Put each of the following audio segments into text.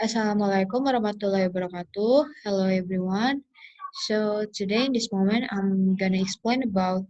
Assalamualaikum warahmatullahi wabarakatuh. Hello everyone. So today in this moment I'm gonna explain about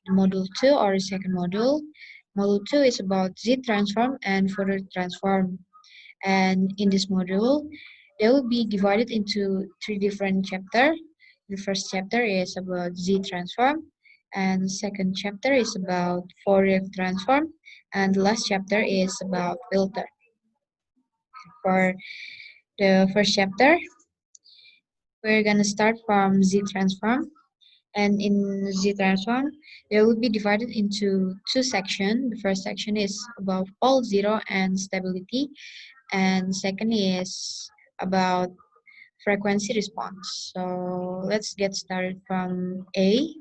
the module 2 or the second module. Module 2 is about Z transform and Fourier transform. And in this module, they will be divided into three different chapters. The first chapter is about Z transform, and the second chapter is about Fourier transform, and the last chapter is about filter. For the first chapter, we're gonna start from Z transform, and in Z transform, they will be divided into two sections. The first section is about pole zero and stability, and second is about frequency response. So let's get started from A.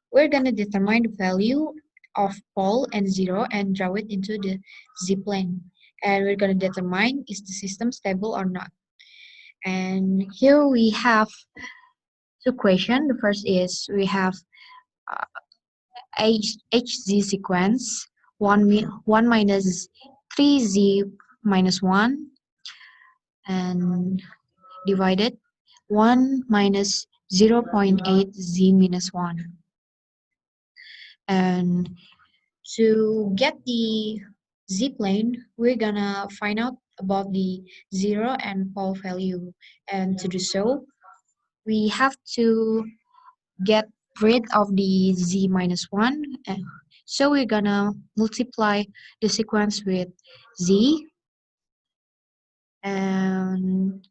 We're gonna determine the value of pole and zero and draw it into the Z plane. And we're gonna determine is the system stable or not. And here we have two questions. The first is we have uh, HZ sequence 1 minus 3Z minus 1 and divided 1 minus 0.8 Z minus 1. And to get the Z plane, we're gonna find out about the zero and pole value. And to do so, we have to get rid of the Z minus 1. And so we're gonna multiply the sequence with Z, and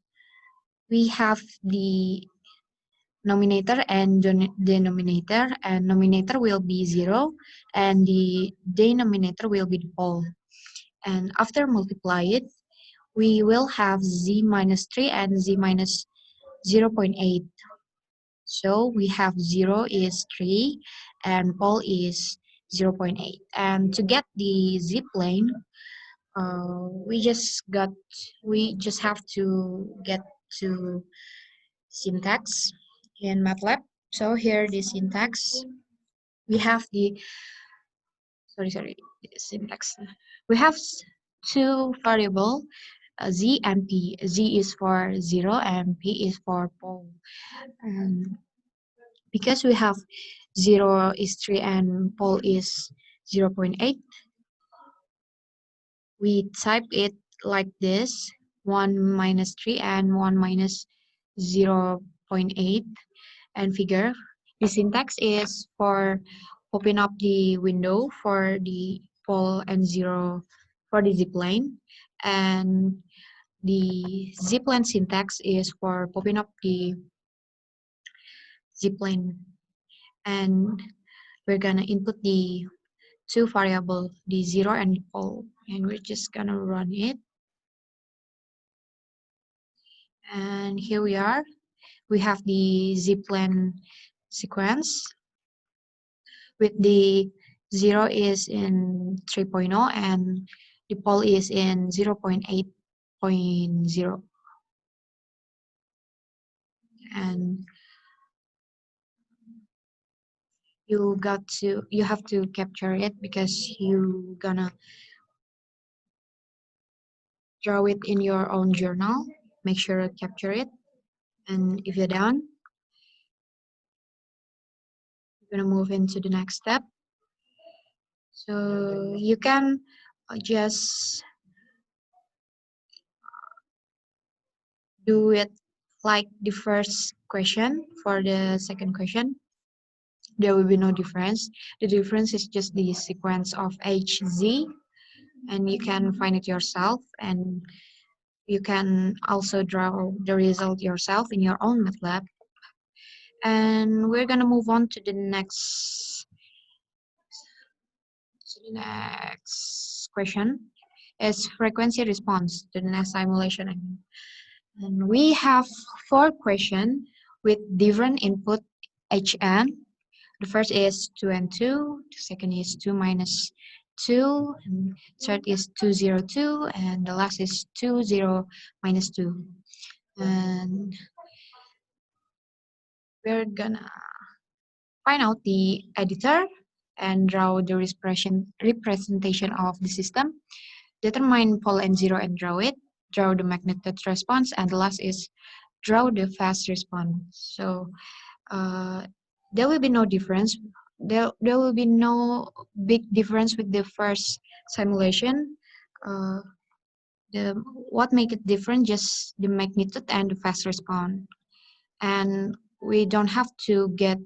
we have the numerator and denominator, and numerator will be 0 and the denominator will be the pole. And after multiply it, we will have Z minus 3 and Z minus 0.8. So we have 0 is 3 and pole is 0.8. And to get the Z plane, we just have to get to syntax in MATLAB. So here the syntax, we have the syntax. We have two variable Z and P. Z is for 0 and P is for pole. And because we have 0 is 3 and pole is 0.8, we type it like this: 1 minus 3 and 1 minus 0.8. And figure, the syntax is for open up the window for the pole and 0 for the zipline, and the zipline syntax is for popping up the zipline. And we're gonna input the two variable, the 0 and the pole, and we're just gonna run it. And here we are. We have the zipline sequence with the 0 is in 3.0 and the pole is in 0.8.0. And you have to capture it because you gonna draw it in your own journal. Make sure to capture it. And if you're done, you're gonna move into the next step. So you can just do it like the first question. For the second question, there will be no difference. The difference is just the sequence of HZ, and you can find it yourself, and you can also draw the result yourself in your own MATLAB. And we're gonna move on to the next question is frequency response to the next simulation. And we have 4 questions with different input HN. The first is 2 and 2, the second is 2 minus 2, and third is 2, 0, 2, and the last is 2, 0, minus 2. And we're gonna find out the editor and draw the representation of the system, determine pole and 0 and draw it, draw the magnitude response, and the last is draw the phase response. So there will be no difference. There will be no big difference with the first simulation. Uh, the what make it different just the magnitude and the phase response, and we don't have to get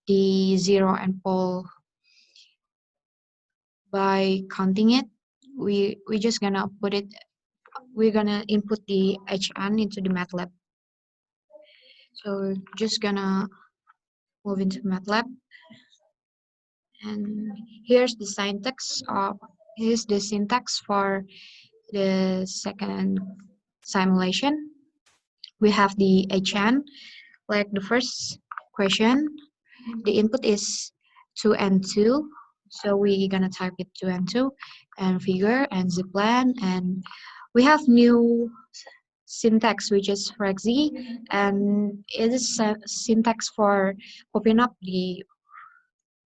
the zero and pole by counting it. We just gonna put it. We're gonna input the HN into the MATLAB. So just gonna move into MATLAB, and here's the syntax of here's the syntax for the second simulation. We have the HN, like the first question, the input is 2 and 2. So we're gonna type it 2 and 2, and figure and zipline, and we have new syntax which is Rexy, and it is a syntax for popping up the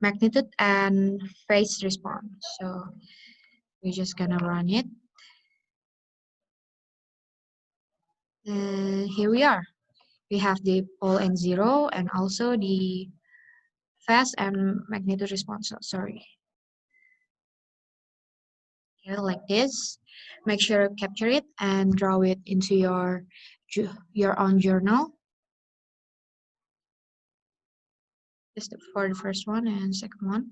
magnitude and phase response. So we're just gonna run it. And here we are. We have the pole and zero, and also the phase and magnitude response. Sorry. Here like this. Make sure to capture it and draw it into your own journal. Just for the first one and second one.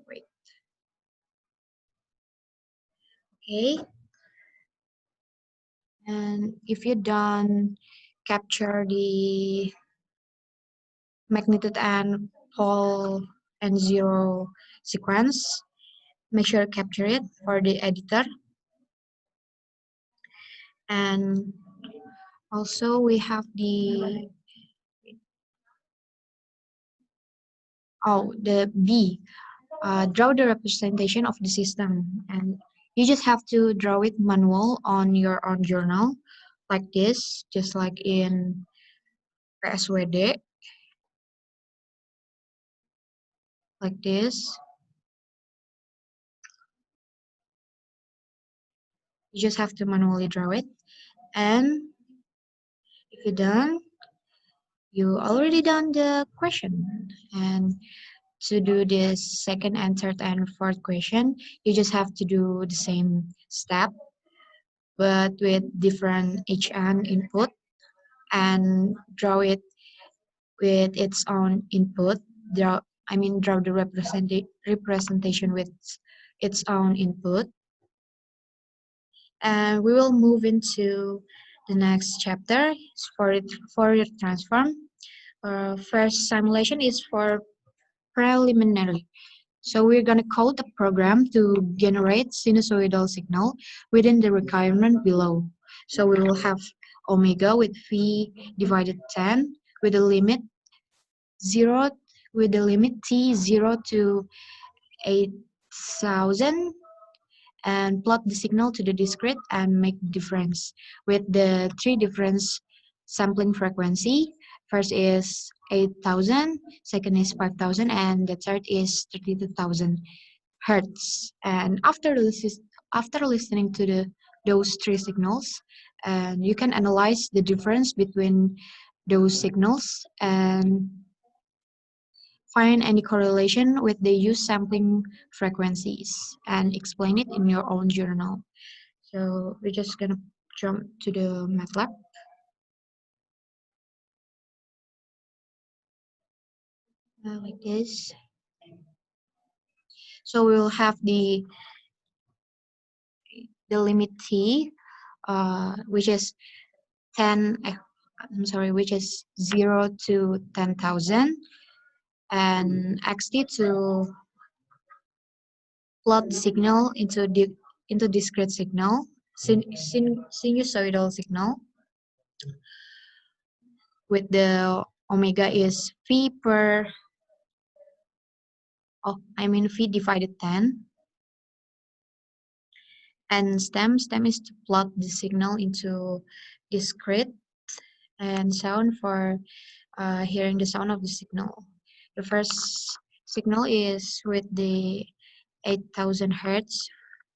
Wait. Okay. And if you don't capture the magnitude and pole and zero sequence, make sure to capture it for the editor. And also we have the the B, draw the representation of the system, and you just have to draw it manual on your own journal like this, just like in PSWD, like this. You just have to manually draw it, and if you're done, you already done the question. And to do this second and third and fourth question, you just have to do the same step, but with different HN input, and draw it with its own input. Draw the representation with its own input. And we will move into the next chapter for Fourier transform. First simulation is for preliminary. So we're going to code a program to generate sinusoidal signal within the requirement below. So we will have omega with phi divided 10 with the limit 0 with the limit t 0 to 8,000, and plot the signal to the discrete and make difference with the three difference sampling frequency. First is 8,000, second is 5,000, and the third is 32,000 hertz. And after listening to those three signals, and you can analyze the difference between those signals and find any correlation with the used sampling frequencies and explain it in your own journal. So we're just gonna jump to the MATLAB. Like this. So we'll have the limit t, which is 10. Which is 0 to 10,000, and xt to plot the signal into discrete signal, sinusoidal signal, with the omega is phi phi divided 10, and stem is to plot the signal into discrete, and sound for hearing the sound of the signal. The first signal is with the 8000 hertz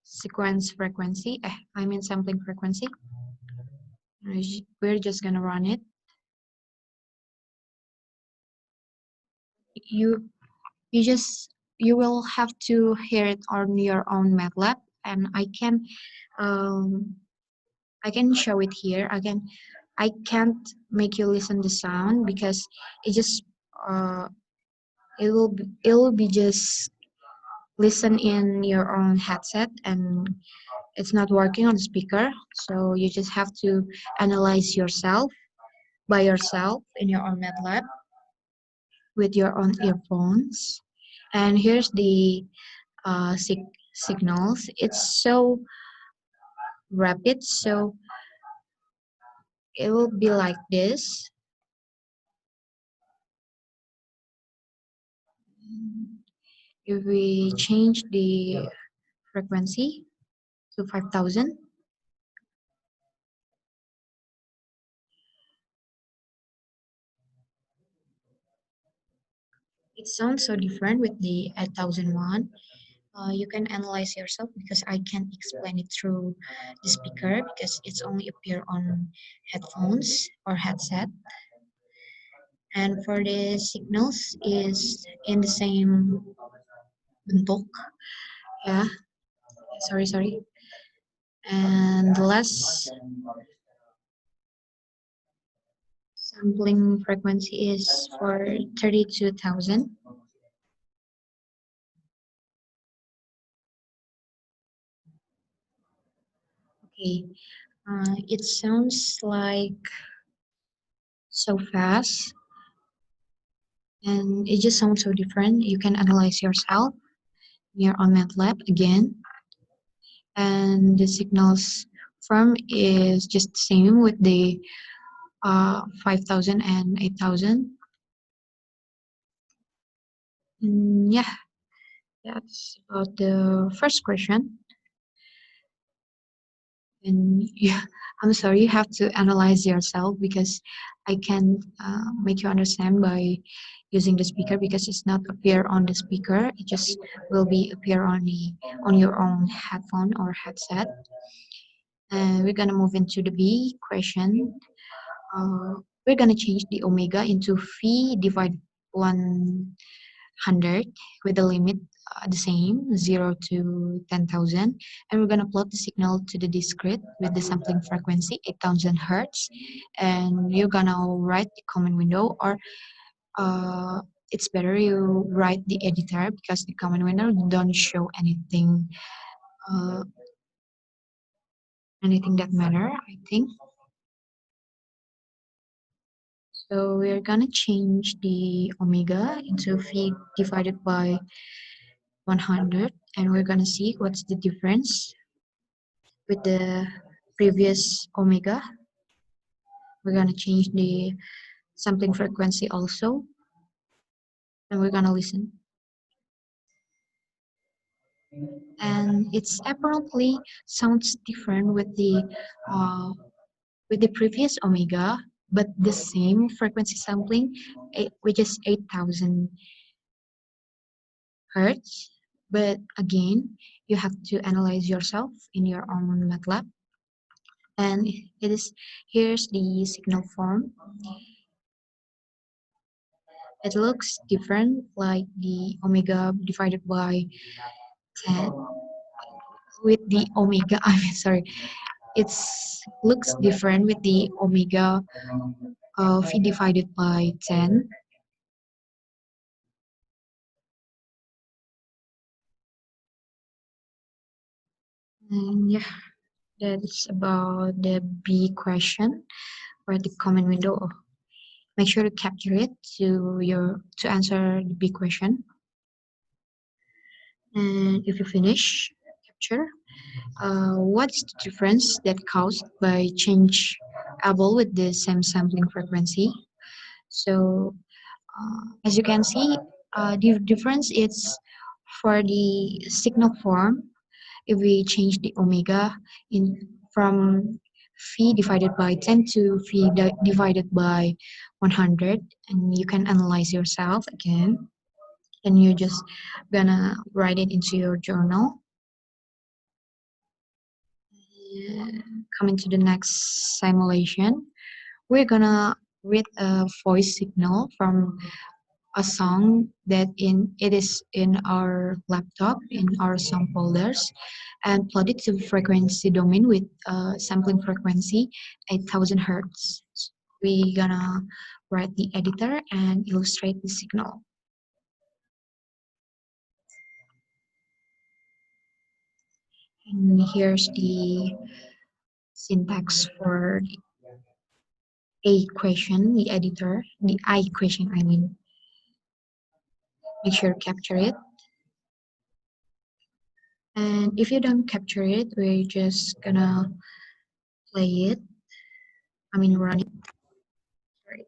sequence frequency. I mean sampling frequency. We're just gonna run it. You you will have to hear it on your own MATLAB, and um, I can show it here. I can't make you listen the sound because it just uh, it will be just listen in your own headset, and it's not working on the speaker. So you just have to analyze yourself by yourself in your own MATLAB with your own earphones. And here's the signals. It's so rapid, so it will be like this. If we change the frequency to 5000, it sounds so different with the 8001. You can analyze yourself because I can't explain it through the speaker because it's only appear on headphones or headset. And for the signals is in the same bentuk, yeah. Sorry. And the last sampling frequency is for 32,000. Okay, it sounds like so fast and it just sounds so different. You can analyze yourself here on MATLAB again, and the signals from is just the same with the 5000 and 8000. Yeah, that's about the first question. And yeah, I'm sorry, you have to analyze yourself because I can make you understand by using the speaker because it's not appear on the speaker. It just will be appear on your own headphone or headset. And we're gonna move into the B question. We're gonna change the omega into phi divided 100 with the limit the same 0 to 10,000, and we're gonna plot the signal to the discrete with the sampling frequency 8000 hertz, and you're gonna write the common window, or uh, it's better you write the editor because the common window don't show uh, anything that matter, I think. So we're gonna change the omega into phi divided by 100, and we're gonna see what's the difference with the previous omega. We're gonna change the sampling frequency also, and we're gonna listen. And it's apparently sounds different with the previous omega, but the same frequency sampling, which is 8000 hertz. But again, you have to analyze yourself in your own MATLAB. And here's the signal form. It looks different, like the omega divided by 10 with the omega. I mean, sorry, it's looks different with the omega v divided by 10. And yeah, that's about the B question or the common window. Make sure to capture it to answer the B question. And if you finish capture, what's the difference that caused by change able with the same sampling frequency? So as you can see, the difference is for the signal form. If we change the omega in from phi divided by 10 to phi divided by 100, and you can analyze yourself again. and you just gonna write it into your journal. Coming to the next simulation, we're gonna read a voice signal from a song that it is in our laptop in our song folders, and plot it to frequency domain with sampling frequency 8000 hertz. We gonna write the editor and illustrate the signal. And here's the syntax for the A equation, the editor, the I equation, I mean. Make sure to capture it. And if you don't capture it, we're just gonna play it. I mean, run it. Sorry.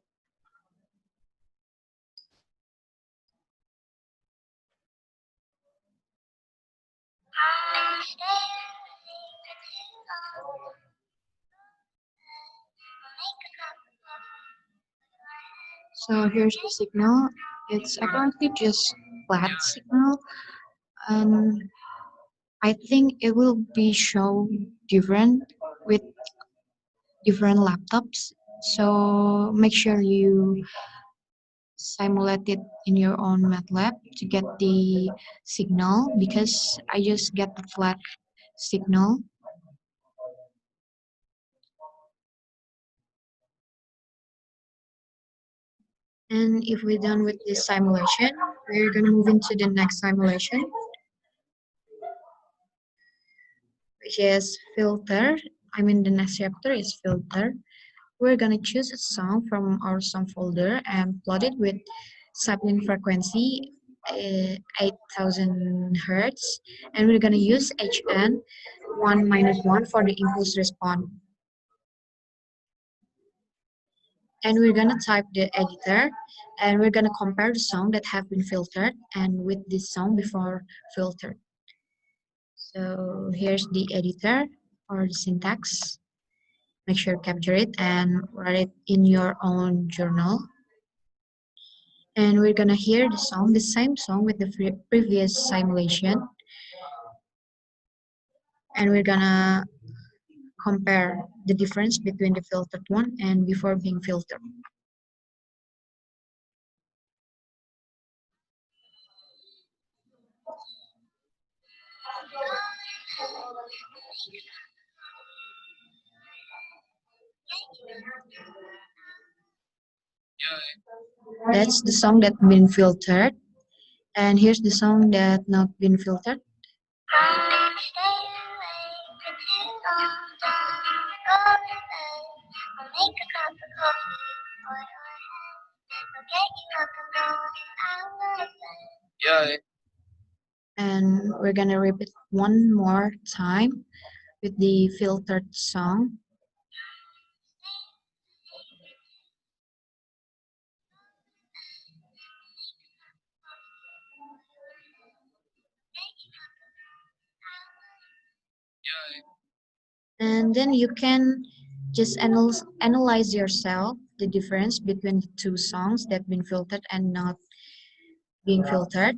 So here's the signal. It's apparently just flat signal, and I think it will be show different with different laptops. So make sure you simulate it in your own MATLAB to get the signal, because I just get the flat signal. And if we're done with this simulation, we're gonna move into the next simulation, which is filter. I mean, the next chapter is filter. We're gonna choose a song from our song folder and plot it with sampling frequency 8000 hertz, and we're gonna use HN 1 minus 1 for the impulse response. And we're gonna type the editor, and we're gonna compare the song that have been filtered and with this song before filtered. So here's the editor or the syntax. Make sure to capture it and write it in your own journal. And we're gonna hear the song, the same song with the previous simulation. And we're gonna compare the difference between the filtered one and before being filtered. That's the song that been filtered. And here's the song that not been filtered. And we're gonna repeat one more time with the filtered song. And then you can just analyze yourself the difference between the two songs that been filtered and not being filtered.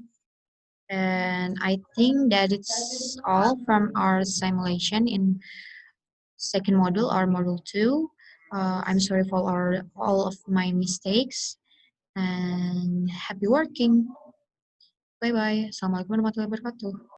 And I think that it's all from our simulation in second module or module 2. I'm sorry for all of my mistakes, and happy working. Bye bye. Assalamualaikum warahmatullahi wabarakatuh.